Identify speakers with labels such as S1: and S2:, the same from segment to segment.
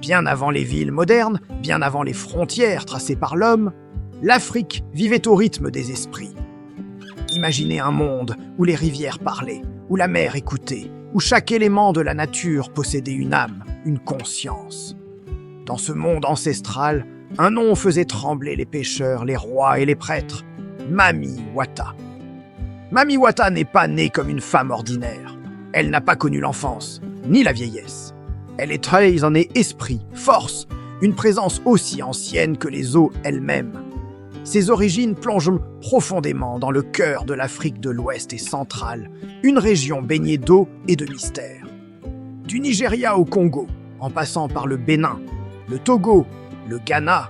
S1: Bien avant les villes modernes, bien avant les frontières tracées par l'homme, l'Afrique vivait au rythme des esprits. Imaginez un monde où les rivières parlaient, où la mer écoutait, où chaque élément de la nature possédait une âme, une conscience. Dans ce monde ancestral, un nom faisait trembler les pêcheurs, les rois et les prêtres. Mami Wata. Mami Wata n'est pas née comme une femme ordinaire. Elle n'a pas connu l'enfance, ni la vieillesse. Elle est très en esprit, force, une présence aussi ancienne que les eaux elles-mêmes. Ses origines plongent profondément dans le cœur de l'Afrique de l'Ouest et centrale, une région baignée d'eau et de mystère. Du Nigeria au Congo, en passant par le Bénin, le Togo, le Ghana,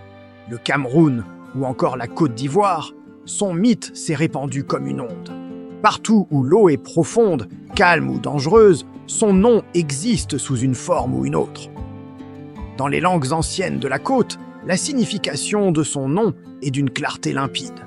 S1: le Cameroun ou encore la Côte d'Ivoire, son mythe s'est répandu comme une onde. Partout où l'eau est profonde, calme ou dangereuse, son nom existe sous une forme ou une autre. Dans les langues anciennes de la côte, la signification de son nom est d'une clarté limpide.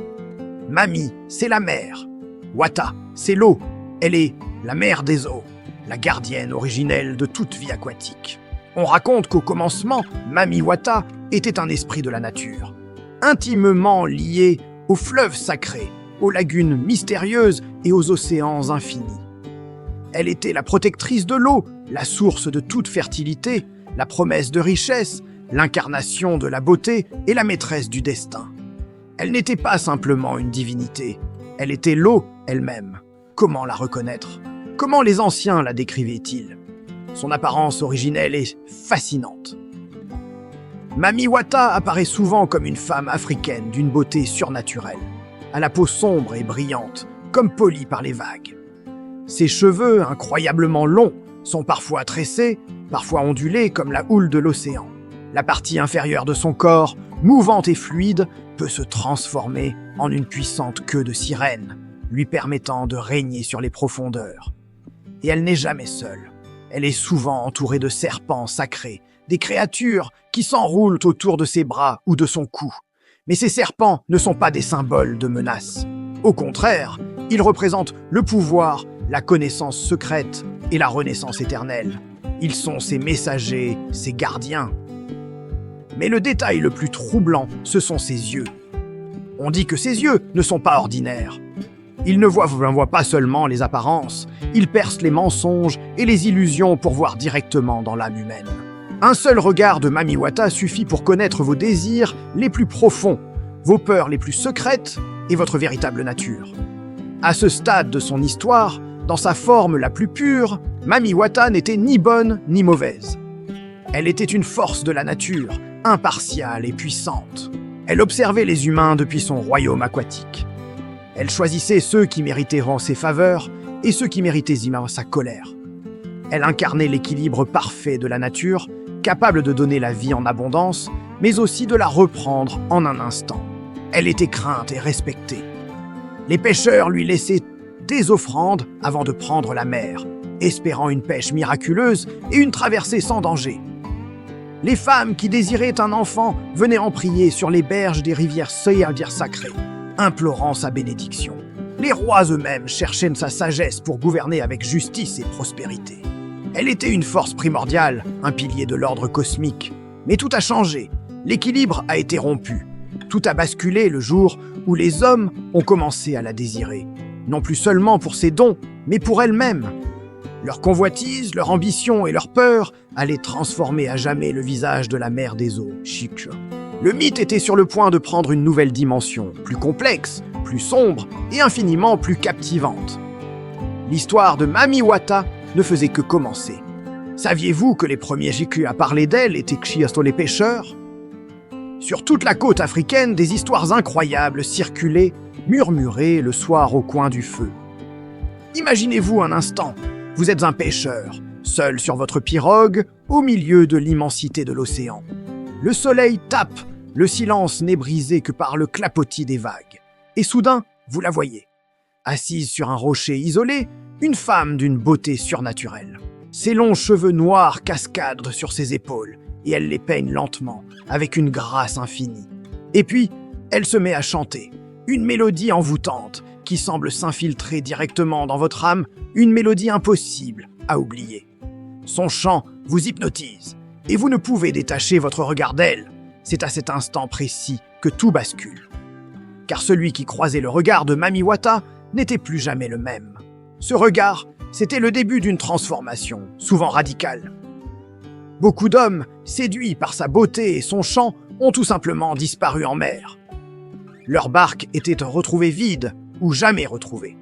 S1: Mami, c'est la mer. Wata, c'est l'eau. Elle est la mère des eaux, la gardienne originelle de toute vie aquatique. On raconte qu'au commencement, Mami Wata était un esprit de la nature, intimement lié aux fleuves sacrés, aux lagunes mystérieuses et aux océans infinis. Elle était la protectrice de l'eau, la source de toute fertilité, la promesse de richesse, l'incarnation de la beauté et la maîtresse du destin. Elle n'était pas simplement une divinité, elle était l'eau elle-même. Comment la reconnaître? Comment les anciens la décrivaient-ils? Son apparence originelle est fascinante. Mami Wata apparaît souvent comme une femme africaine d'une beauté surnaturelle, à la peau sombre et brillante, comme polie par les vagues. Ses cheveux, incroyablement longs, sont parfois tressés, parfois ondulés comme la houle de l'océan. La partie inférieure de son corps, mouvante et fluide, peut se transformer en une puissante queue de sirène, lui permettant de régner sur les profondeurs. Et elle n'est jamais seule. Elle est souvent entourée de serpents sacrés, des créatures qui s'enroulent autour de ses bras ou de son cou. Mais ces serpents ne sont pas des symboles de menace. Au contraire, ils représentent le pouvoir, la connaissance secrète et la renaissance éternelle. Ils sont ses messagers, ses gardiens. Mais le détail le plus troublant, ce sont ses yeux. On dit que ses yeux ne sont pas ordinaires. Ils ne voient pas seulement les apparences, ils percent les mensonges et les illusions pour voir directement dans l'âme humaine. Un seul regard de Mami Wata suffit pour connaître vos désirs les plus profonds, vos peurs les plus secrètes et votre véritable nature. À ce stade de son histoire, dans sa forme la plus pure, Mami Wata n'était ni bonne ni mauvaise. Elle était une force de la nature, impartiale et puissante. Elle observait les humains depuis son royaume aquatique. Elle choisissait ceux qui méritaient ses faveurs et ceux qui méritaient sa colère. Elle incarnait l'équilibre parfait de la nature, capable de donner la vie en abondance, mais aussi de la reprendre en un instant. Elle était crainte et respectée. Les pêcheurs lui laissaient des offrandes avant de prendre la mer, espérant une pêche miraculeuse et une traversée sans danger. Les femmes qui désiraient un enfant venaient en prier sur les berges des rivières sacrées, implorant sa bénédiction. Les rois eux-mêmes cherchaient sa sagesse pour gouverner avec justice et prospérité. Elle était une force primordiale, un pilier de l'ordre cosmique. Mais tout a changé, l'équilibre a été rompu. Tout a basculé le jour où les hommes ont commencé à la désirer, non plus seulement pour ses dons, mais pour elle-même. Leur convoitise, leur ambition et leur peur allaient transformer à jamais le visage de la mère des eaux, Shikra. Le mythe était sur le point de prendre une nouvelle dimension, plus complexe, plus sombre et infiniment plus captivante. L'histoire de Mami Wata ne faisait que commencer. Saviez-vous que les premiers Jiku à parler d'elle étaient Chiasto les pêcheurs? Sur toute la côte africaine, des histoires incroyables circulaient, murmurées le soir au coin du feu. Imaginez-vous un instant, vous êtes un pêcheur, seul sur votre pirogue, au milieu de l'immensité de l'océan. Le soleil tape, le silence n'est brisé que par le clapotis des vagues. Et soudain, vous la voyez. Assise sur un rocher isolé, une femme d'une beauté surnaturelle. Ses longs cheveux noirs cascadent sur ses épaules, et elle les peigne lentement, avec une grâce infinie. Et puis, elle se met à chanter, une mélodie envoûtante, qui semble s'infiltrer directement dans votre âme, une mélodie impossible à oublier. Son chant vous hypnotise, Et vous ne pouvez détacher votre regard d'elle. C'est à cet instant précis que tout bascule. Car celui qui croisait le regard de Mami Wata n'était plus jamais le même. Ce regard, c'était le début d'une transformation, souvent radicale. Beaucoup d'hommes, séduits par sa beauté et son chant, ont tout simplement disparu en mer. Leurs barques étaient retrouvées vides ou jamais retrouvées.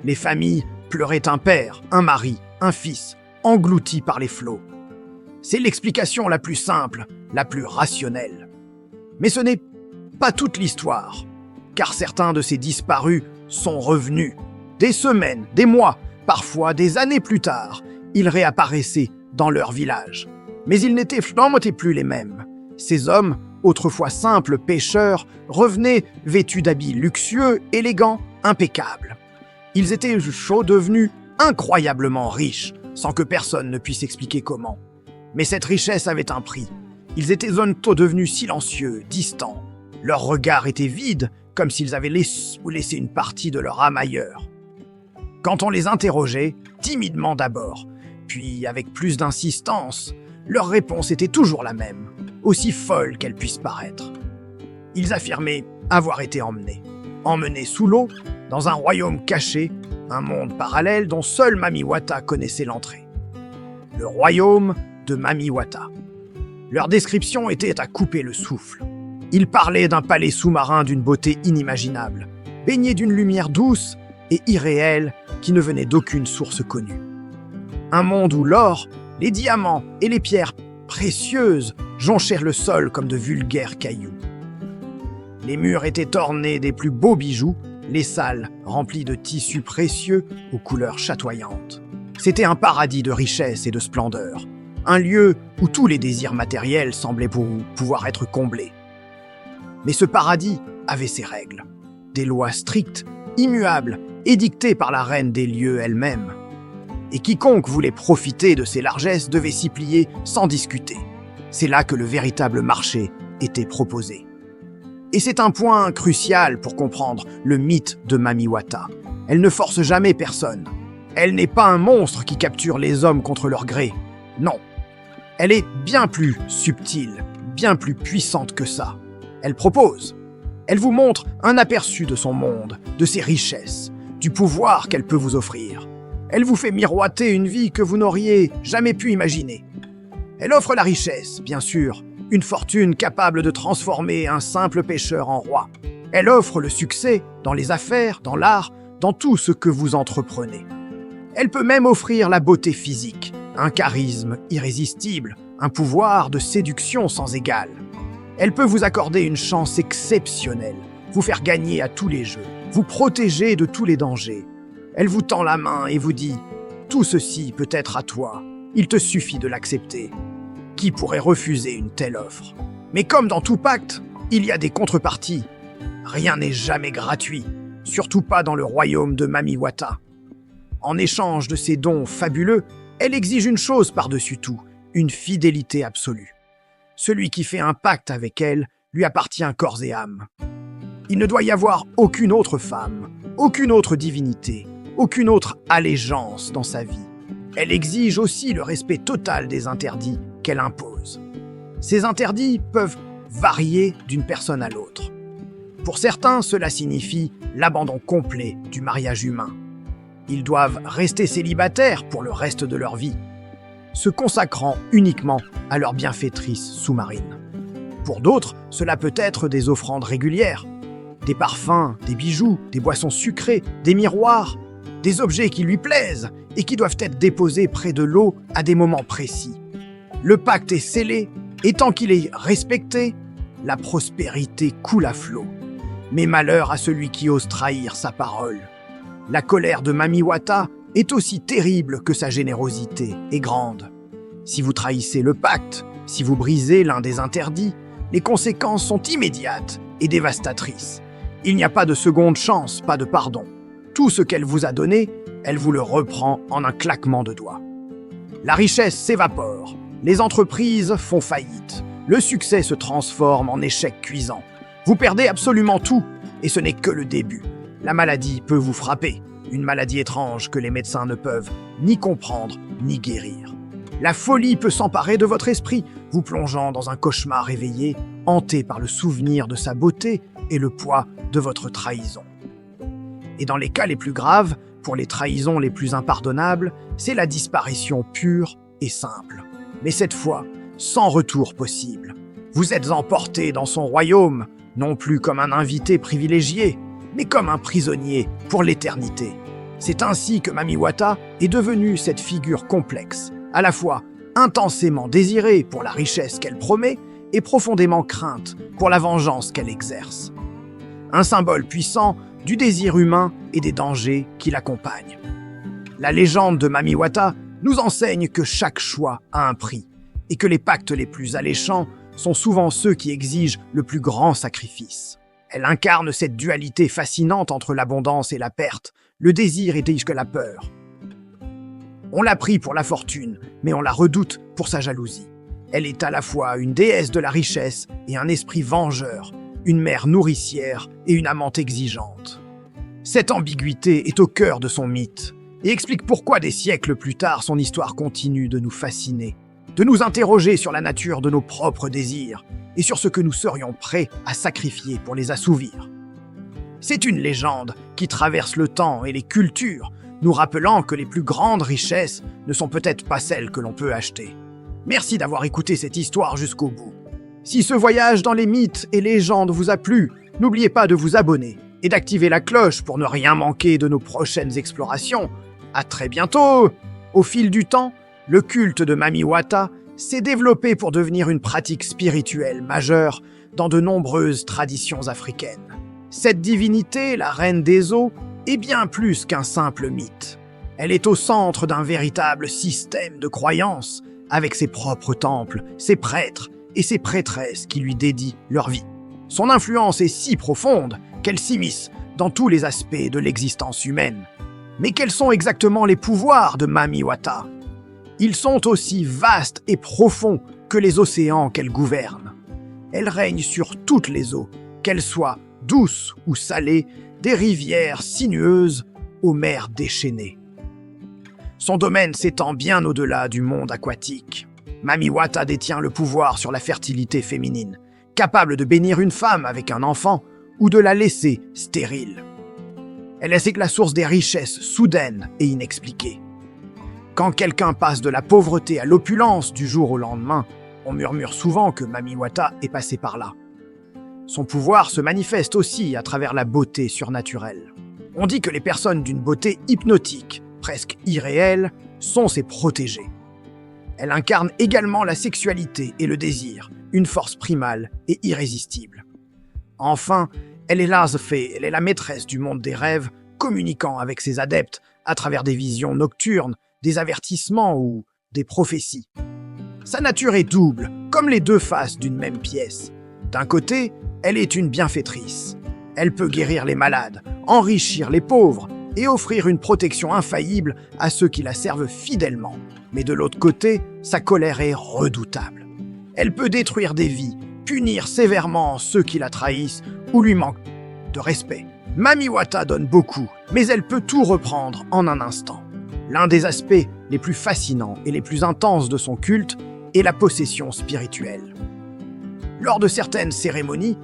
S1: Les familles pleuraient un père, un mari, un fils, engloutis par les flots. C'est l'explication la plus simple, la plus rationnelle. Mais ce n'est pas toute l'histoire, car certains de ces disparus sont revenus. Des semaines, des mois, parfois des années plus tard, ils réapparaissaient dans leur village. Mais ils n'étaient plus les mêmes. Ces hommes, autrefois simples pêcheurs, revenaient vêtus d'habits luxueux, élégants, impeccables. Ils étaient devenus incroyablement riches, sans que personne ne puisse expliquer comment. Mais cette richesse avait un prix. Ils étaient devenus silencieux, distants. Leurs regards étaient vides, comme s'ils avaient laissé une partie de leur âme ailleurs. Quand on les interrogeait, timidement d'abord, puis avec plus d'insistance, leur réponse était toujours la même, aussi folle qu'elle puisse paraître. Ils affirmaient avoir été emmenés sous l'eau, dans un royaume caché, un monde parallèle dont seule Mami Wata connaissait l'entrée. Le royaume de Mami Wata. Leur description était à couper le souffle. Ils parlaient d'un palais sous-marin d'une beauté inimaginable, baigné d'une lumière douce et irréelle qui ne venait d'aucune source connue. Un monde où l'or, les diamants et les pierres précieuses jonchèrent le sol comme de vulgaires cailloux. Les murs étaient ornés des plus beaux bijoux, les salles remplies de tissus précieux aux couleurs chatoyantes. C'était un paradis de richesse et de splendeur, un lieu où tous les désirs matériels semblaient pouvoir être comblés. Mais ce paradis avait ses règles, des lois strictes, immuables, édictées par la reine des lieux elle-même. Et quiconque voulait profiter de ces largesses devait s'y plier sans discuter. C'est là que le véritable marché était proposé. Et c'est un point crucial pour comprendre le mythe de Mami Wata. Elle ne force jamais personne. Elle n'est pas un monstre qui capture les hommes contre leur gré. Non. Elle est bien plus subtile, bien plus puissante que ça. Elle propose. Elle vous montre un aperçu de son monde, de ses richesses, du pouvoir qu'elle peut vous offrir. Elle vous fait miroiter une vie que vous n'auriez jamais pu imaginer. Elle offre la richesse, bien sûr, une fortune capable de transformer un simple pêcheur en roi. Elle offre le succès dans les affaires, dans l'art, dans tout ce que vous entreprenez. Elle peut même offrir la beauté physique, un charisme irrésistible, un pouvoir de séduction sans égal. Elle peut vous accorder une chance exceptionnelle, vous faire gagner à tous les jeux, vous protéger de tous les dangers. Elle vous tend la main et vous dit « Tout ceci peut être à toi, il te suffit de l'accepter. » Qui pourrait refuser une telle offre? Mais comme dans tout pacte, il y a des contreparties. Rien n'est jamais gratuit, surtout pas dans le royaume de Mami Wata. En échange de ces dons fabuleux, elle exige une chose par-dessus tout, une fidélité absolue. Celui qui fait un pacte avec elle lui appartient corps et âme. Il ne doit y avoir aucune autre femme, aucune autre divinité, aucune autre allégeance dans sa vie. Elle exige aussi le respect total des interdits qu'elle impose. Ces interdits peuvent varier d'une personne à l'autre. Pour certains, cela signifie l'abandon complet du mariage humain. Ils doivent rester célibataires pour le reste de leur vie, se consacrant uniquement à leur bienfaitrice sous-marine. Pour d'autres, cela peut être des offrandes régulières, des parfums, des bijoux, des boissons sucrées, des miroirs, des objets qui lui plaisent et qui doivent être déposés près de l'eau à des moments précis. Le pacte est scellé, et tant qu'il est respecté, la prospérité coule à flot. Mais malheur à celui qui ose trahir sa parole. La colère de Mami Wata est aussi terrible que sa générosité est grande. Si vous trahissez le pacte, si vous brisez l'un des interdits, les conséquences sont immédiates et dévastatrices. Il n'y a pas de seconde chance, pas de pardon. Tout ce qu'elle vous a donné, elle vous le reprend en un claquement de doigts. La richesse s'évapore, les entreprises font faillite, le succès se transforme en échec cuisant. Vous perdez absolument tout, et ce n'est que le début. La maladie peut vous frapper, une maladie étrange que les médecins ne peuvent ni comprendre ni guérir. La folie peut s'emparer de votre esprit, vous plongeant dans un cauchemar éveillé, hanté par le souvenir de sa beauté et le poids de votre trahison. Et dans les cas les plus graves, pour les trahisons les plus impardonnables, c'est la disparition pure et simple. Mais cette fois, sans retour possible. Vous êtes emporté dans son royaume, non plus comme un invité privilégié, mais comme un prisonnier pour l'éternité. C'est ainsi que Mamiwata est devenue cette figure complexe, à la fois intensément désirée pour la richesse qu'elle promet et profondément crainte pour la vengeance qu'elle exerce. Un symbole puissant du désir humain et des dangers qui l'accompagnent. La légende de Mamiwata nous enseigne que chaque choix a un prix et que les pactes les plus alléchants sont souvent ceux qui exigent le plus grand sacrifice. Elle incarne cette dualité fascinante entre l'abondance et la perte, le désir et la peur. On la prie pour la fortune, mais on la redoute pour sa jalousie. Elle est à la fois une déesse de la richesse et un esprit vengeur, une mère nourricière et une amante exigeante. Cette ambiguïté est au cœur de son mythe et explique pourquoi des siècles plus tard son histoire continue de nous fasciner, de nous interroger sur la nature de nos propres désirs et sur ce que nous serions prêts à sacrifier pour les assouvir. C'est une légende qui traverse le temps et les cultures, nous rappelant que les plus grandes richesses ne sont peut-être pas celles que l'on peut acheter. Merci d'avoir écouté cette histoire jusqu'au bout. Si ce voyage dans les mythes et légendes vous a plu, n'oubliez pas de vous abonner et d'activer la cloche pour ne rien manquer de nos prochaines explorations. À très bientôt! Au fil du temps, le culte de Mamiwata s'est développé pour devenir une pratique spirituelle majeure dans de nombreuses traditions africaines. Cette divinité, la reine des eaux, est bien plus qu'un simple mythe. Elle est au centre d'un véritable système de croyances, avec ses propres temples, ses prêtres et ses prêtresses qui lui dédient leur vie. Son influence est si profonde qu'elle s'immisce dans tous les aspects de l'existence humaine. Mais quels sont exactement les pouvoirs de Mamiwata? Ils sont aussi vastes et profonds que les océans qu'elle gouverne. Elle règne sur toutes les eaux, qu'elles soient douces ou salées, des rivières sinueuses aux mers déchaînées. Son domaine s'étend bien au-delà du monde aquatique. Mamiwata détient le pouvoir sur la fertilité féminine, capable de bénir une femme avec un enfant ou de la laisser stérile. Elle est la source des richesses soudaines et inexpliquées. Quand quelqu'un passe de la pauvreté à l'opulence du jour au lendemain, on murmure souvent que Mamiwata est passé par là. Son pouvoir se manifeste aussi à travers la beauté surnaturelle. On dit que les personnes d'une beauté hypnotique, presque irréelle, sont ses protégées. Elle incarne également la sexualité et le désir, une force primale et irrésistible. Enfin, elle est l'Azfé, elle est la maîtresse du monde des rêves, communiquant avec ses adeptes à travers des visions nocturnes, des avertissements ou des prophéties. Sa nature est double, comme les deux faces d'une même pièce. D'un côté, elle est une bienfaitrice. Elle peut guérir les malades, enrichir les pauvres et offrir une protection infaillible à ceux qui la servent fidèlement. Mais de l'autre côté, sa colère est redoutable. Elle peut détruire des vies, punir sévèrement ceux qui la trahissent ou lui manquent de respect. Mamiwata donne beaucoup, mais elle peut tout reprendre en un instant. L'un des aspects les plus fascinants et les plus intenses de son culte est la possession spirituelle. Lors de certaines cérémonies,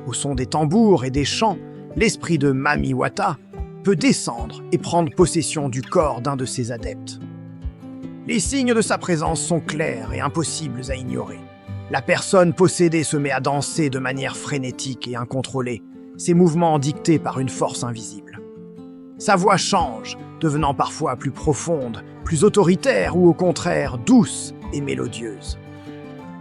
S1: au son des tambours et des chants, l'esprit de Mamiwata peut descendre et prendre possession du corps d'un de ses adeptes. Les signes de sa présence sont clairs et impossibles à ignorer. La personne possédée se met à danser de manière frénétique et incontrôlée, ses mouvements dictés par une force invisible. Sa voix change, devenant parfois plus profonde, plus autoritaire ou au contraire douce et mélodieuse.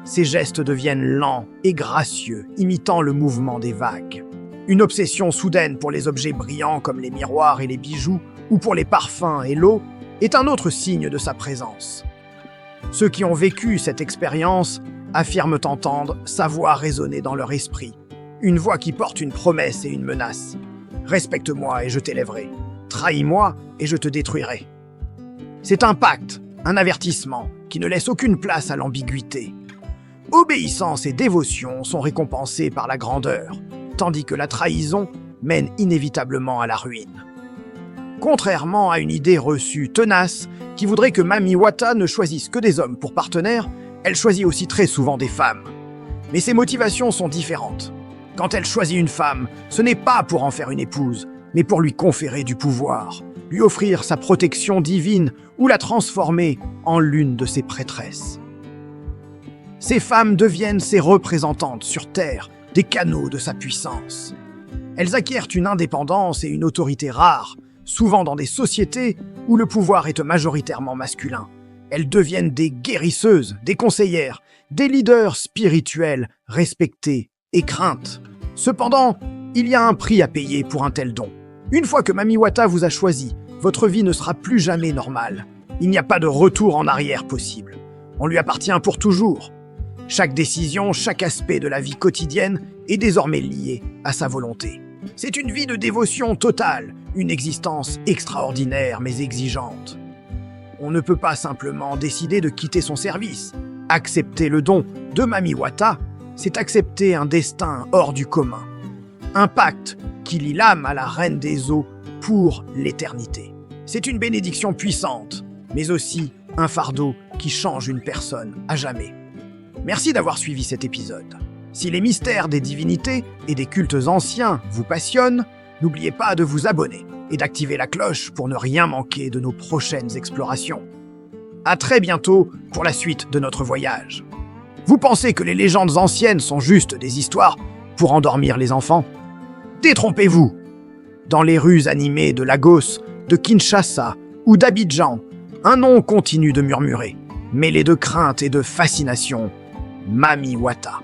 S1: Ses gestes deviennent lents et gracieux, imitant le mouvement des vagues. Une obsession soudaine pour les objets brillants comme les miroirs et les bijoux, ou pour les parfums et l'eau, est un autre signe de sa présence. Ceux qui ont vécu cette expérience affirment entendre sa voix résonner dans leur esprit, une voix qui porte une promesse et une menace. « Respecte-moi et je t'élèverai. Trahis-moi et je te détruirai. » C'est un pacte, un avertissement qui ne laisse aucune place à l'ambiguïté. Obéissance et dévotion sont récompensées par la grandeur, tandis que la trahison mène inévitablement à la ruine. Contrairement à une idée reçue tenace qui voudrait que Mami Wata ne choisisse que des hommes pour partenaires, elle choisit aussi très souvent des femmes. Mais ses motivations sont différentes. Quand elle choisit une femme, ce n'est pas pour en faire une épouse, mais pour lui conférer du pouvoir, lui offrir sa protection divine ou la transformer en l'une de ses prêtresses. Ces femmes deviennent ses représentantes sur Terre, des canaux de sa puissance. Elles acquièrent une indépendance et une autorité rares, souvent dans des sociétés où le pouvoir est majoritairement masculin. Elles deviennent des guérisseuses, des conseillères, des leaders spirituels respectés et craintes. Cependant, il y a un prix à payer pour un tel don. Une fois que Mami Wata vous a choisi, votre vie ne sera plus jamais normale. Il n'y a pas de retour en arrière possible. On lui appartient pour toujours. Chaque décision, chaque aspect de la vie quotidienne est désormais lié à sa volonté. C'est une vie de dévotion totale, une existence extraordinaire mais exigeante. On ne peut pas simplement décider de quitter son service. Accepter le don de Mami Wata, c'est accepter un destin hors du commun. Un pacte qui lie l'âme à la reine des eaux pour l'éternité. C'est une bénédiction puissante, mais aussi un fardeau qui change une personne à jamais. Merci d'avoir suivi cet épisode. Si les mystères des divinités et des cultes anciens vous passionnent, n'oubliez pas de vous abonner et d'activer la cloche pour ne rien manquer de nos prochaines explorations. À très bientôt pour la suite de notre voyage. Vous pensez que les légendes anciennes sont juste des histoires pour endormir les enfants? Détrompez-vous! Dans les rues animées de Lagos, de Kinshasa ou d'Abidjan, un nom continue de murmurer, mêlé de crainte et de fascination, Mami Wata.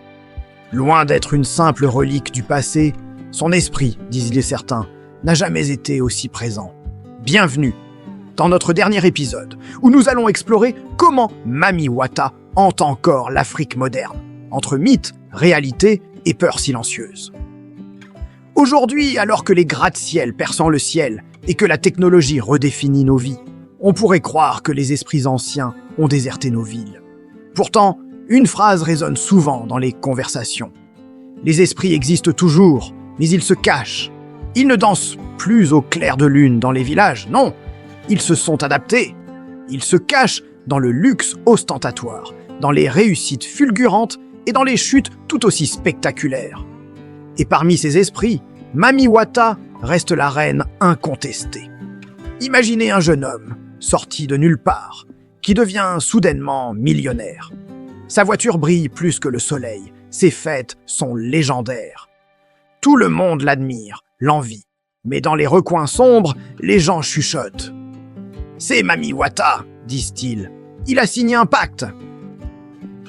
S1: Loin d'être une simple relique du passé, son esprit, disent certains, n'a jamais été aussi présent. Bienvenue dans notre dernier épisode, où nous allons explorer comment Mami Wata hante encore l'Afrique moderne, entre mythe, réalité et peur silencieuse. Aujourd'hui, alors que les gratte-ciel perçant le ciel et que la technologie redéfinit nos vies, on pourrait croire que les esprits anciens ont déserté nos villes. Pourtant, une phrase résonne souvent dans les conversations. Les esprits existent toujours, mais ils se cachent. Ils ne dansent plus au clair de lune dans les villages, non. Ils se sont adaptés. Ils se cachent dans le luxe ostentatoire, dans les réussites fulgurantes et dans les chutes tout aussi spectaculaires. Et parmi ces esprits, Mami Wata reste la reine incontestée. Imaginez un jeune homme, sorti de nulle part, qui devient soudainement millionnaire. Sa voiture brille plus que le soleil, ses fêtes sont légendaires. Tout le monde l'admire, l'envie, mais dans les recoins sombres, les gens chuchotent. « C'est Mami Wata », disent-ils, « il a signé un pacte ».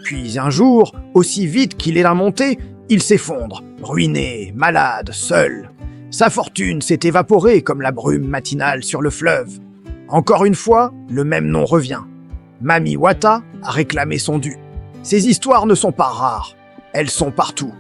S1: Puis un jour, aussi vite qu'il est la montée, il s'effondre, ruiné, malade, seul. Sa fortune s'est évaporée comme la brume matinale sur le fleuve. Encore une fois, le même nom revient. Mami Wata a réclamé son dû. Ces histoires ne sont pas rares, elles sont partout.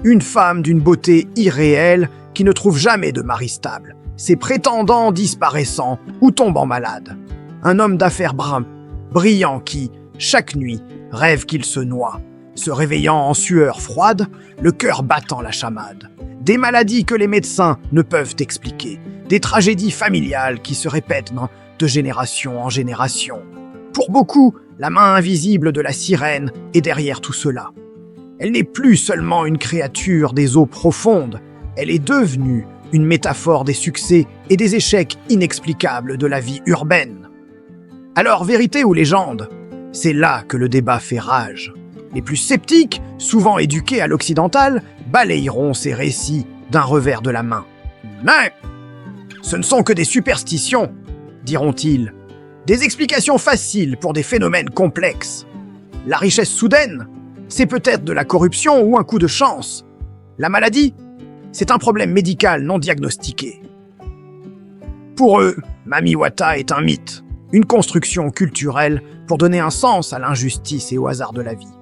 S1: Une femme d'une beauté irréelle qui ne trouve jamais de mari stable, ses prétendants disparaissant ou tombant malades. Un homme d'affaires brun, brillant qui, chaque nuit, rêve qu'il se noie, se réveillant en sueur froide, le cœur battant la chamade. Des maladies que les médecins ne peuvent expliquer, des tragédies familiales qui se répètent de génération en génération. Pour beaucoup, la main invisible de la sirène est derrière tout cela. Elle n'est plus seulement une créature des eaux profondes, elle est devenue une métaphore des succès et des échecs inexplicables de la vie urbaine. Alors, vérité ou légende? C'est là que le débat fait rage. Les plus sceptiques, souvent éduqués à l'occidental, balayeront ces récits d'un revers de la main. Mais ce ne sont que des superstitions, diront-ils. Des explications faciles pour des phénomènes complexes. La richesse soudaine, c'est peut-être de la corruption ou un coup de chance. La maladie, c'est un problème médical non diagnostiqué. Pour eux, Mami Wata est un mythe, une construction culturelle pour donner un sens à l'injustice et au hasard de la vie.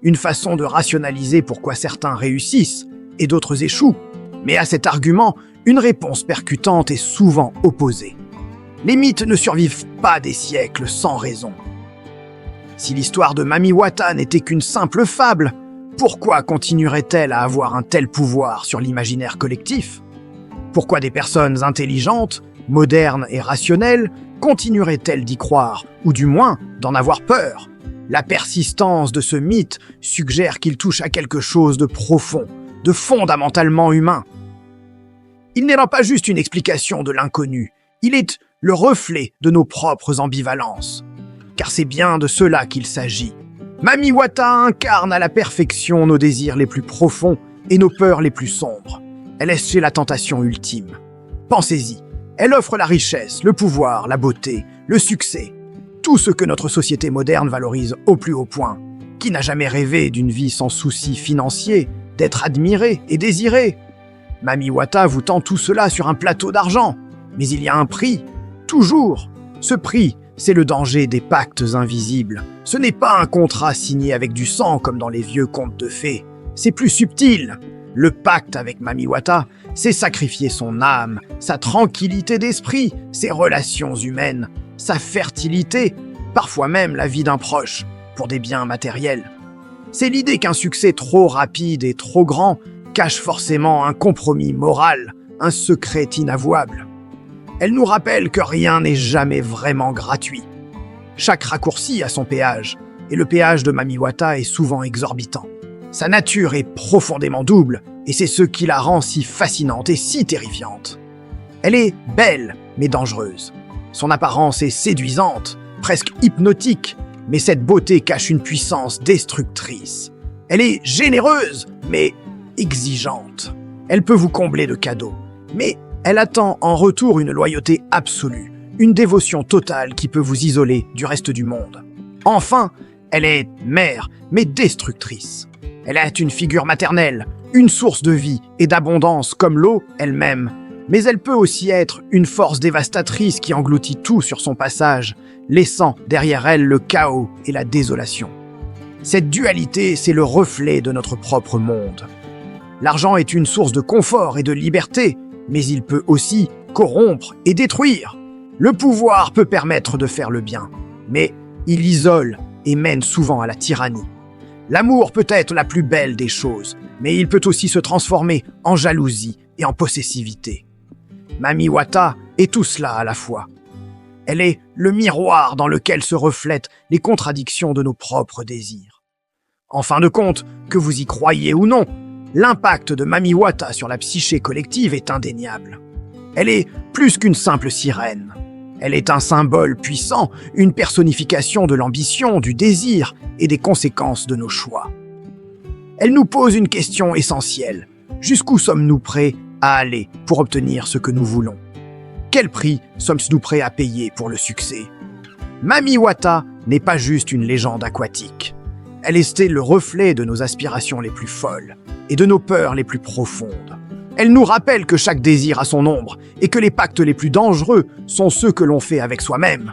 S1: Une façon de rationaliser pourquoi certains réussissent et d'autres échouent, mais à cet argument, une réponse percutante est souvent opposée. Les mythes ne survivent pas des siècles sans raison. Si l'histoire de Mami Wata n'était qu'une simple fable, pourquoi continuerait-elle à avoir un tel pouvoir sur l'imaginaire collectif? Pourquoi des personnes intelligentes, moderne et rationnelle, continuerait-elle d'y croire, ou du moins d'en avoir peur? La persistance de ce mythe suggère qu'il touche à quelque chose de profond, de fondamentalement humain. Il n'est pas juste une explication de l'inconnu, il est le reflet de nos propres ambivalences. Car c'est bien de cela qu'il s'agit. Mami Wata incarne à la perfection nos désirs les plus profonds et nos peurs les plus sombres. Elle est chez la tentation ultime. Pensez-y, elle offre la richesse, le pouvoir, la beauté, le succès. Tout ce que notre société moderne valorise au plus haut point. Qui n'a jamais rêvé d'une vie sans soucis financiers, d'être admiré et désiré? Mami Wata vous tend tout cela sur un plateau d'argent. Mais il y a un prix, toujours. Ce prix, c'est le danger des pactes invisibles. Ce n'est pas un contrat signé avec du sang comme dans les vieux contes de fées. C'est plus subtil. Le pacte avec Mami Wata, c'est sacrifier son âme, sa tranquillité d'esprit, ses relations humaines, sa fertilité, parfois même la vie d'un proche, pour des biens matériels. C'est l'idée qu'un succès trop rapide et trop grand cache forcément un compromis moral, un secret inavouable. Elle nous rappelle que rien n'est jamais vraiment gratuit. Chaque raccourci a son péage, et le péage de Mami Wata est souvent exorbitant. Sa nature est profondément double, et c'est ce qui la rend si fascinante et si terrifiante. Elle est belle, mais dangereuse. Son apparence est séduisante, presque hypnotique, mais cette beauté cache une puissance destructrice. Elle est généreuse, mais exigeante. Elle peut vous combler de cadeaux, mais elle attend en retour une loyauté absolue, une dévotion totale qui peut vous isoler du reste du monde. Enfin, elle est mère, mais destructrice. Elle est une figure maternelle, une source de vie et d'abondance comme l'eau elle-même. Mais elle peut aussi être une force dévastatrice qui engloutit tout sur son passage, laissant derrière elle le chaos et la désolation. Cette dualité, c'est le reflet de notre propre monde. L'argent est une source de confort et de liberté, mais il peut aussi corrompre et détruire. Le pouvoir peut permettre de faire le bien, mais il isole et mène souvent à la tyrannie. L'amour peut être la plus belle des choses, mais il peut aussi se transformer en jalousie et en possessivité. Mami Wata est tout cela à la fois. Elle est le miroir dans lequel se reflètent les contradictions de nos propres désirs. En fin de compte, que vous y croyez ou non, l'impact de Mami Wata sur la psyché collective est indéniable. Elle est plus qu'une simple sirène. Elle est un symbole puissant, une personnification de l'ambition, du désir et des conséquences de nos choix. Elle nous pose une question essentielle. Jusqu'où sommes-nous prêts à aller pour obtenir ce que nous voulons? Quel prix sommes-nous prêts à payer pour le succès? Mami Wata n'est pas juste une légende aquatique. Elle est le reflet de nos aspirations les plus folles et de nos peurs les plus profondes. Elle nous rappelle que chaque désir a son ombre et que les pactes les plus dangereux sont ceux que l'on fait avec soi-même.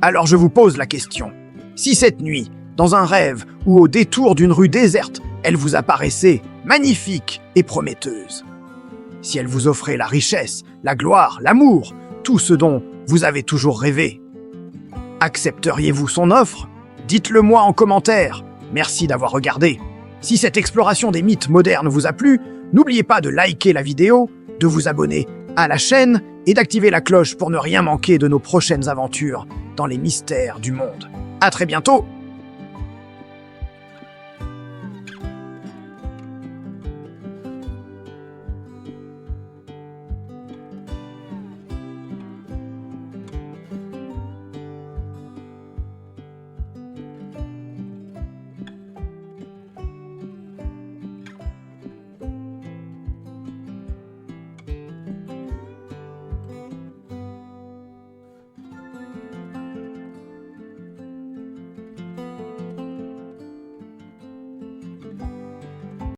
S1: Alors je vous pose la question. Si cette nuit, dans un rêve ou au détour d'une rue déserte, elle vous apparaissait magnifique et prometteuse, si elle vous offrait la richesse, la gloire, l'amour, tout ce dont vous avez toujours rêvé, accepteriez-vous son offre? Dites-le moi en commentaire. Merci d'avoir regardé. Si cette exploration des mythes modernes vous a plu, n'oubliez pas de liker la vidéo, de vous abonner à la chaîne et d'activer la cloche pour ne rien manquer de nos prochaines aventures dans les mystères du monde. À très bientôt!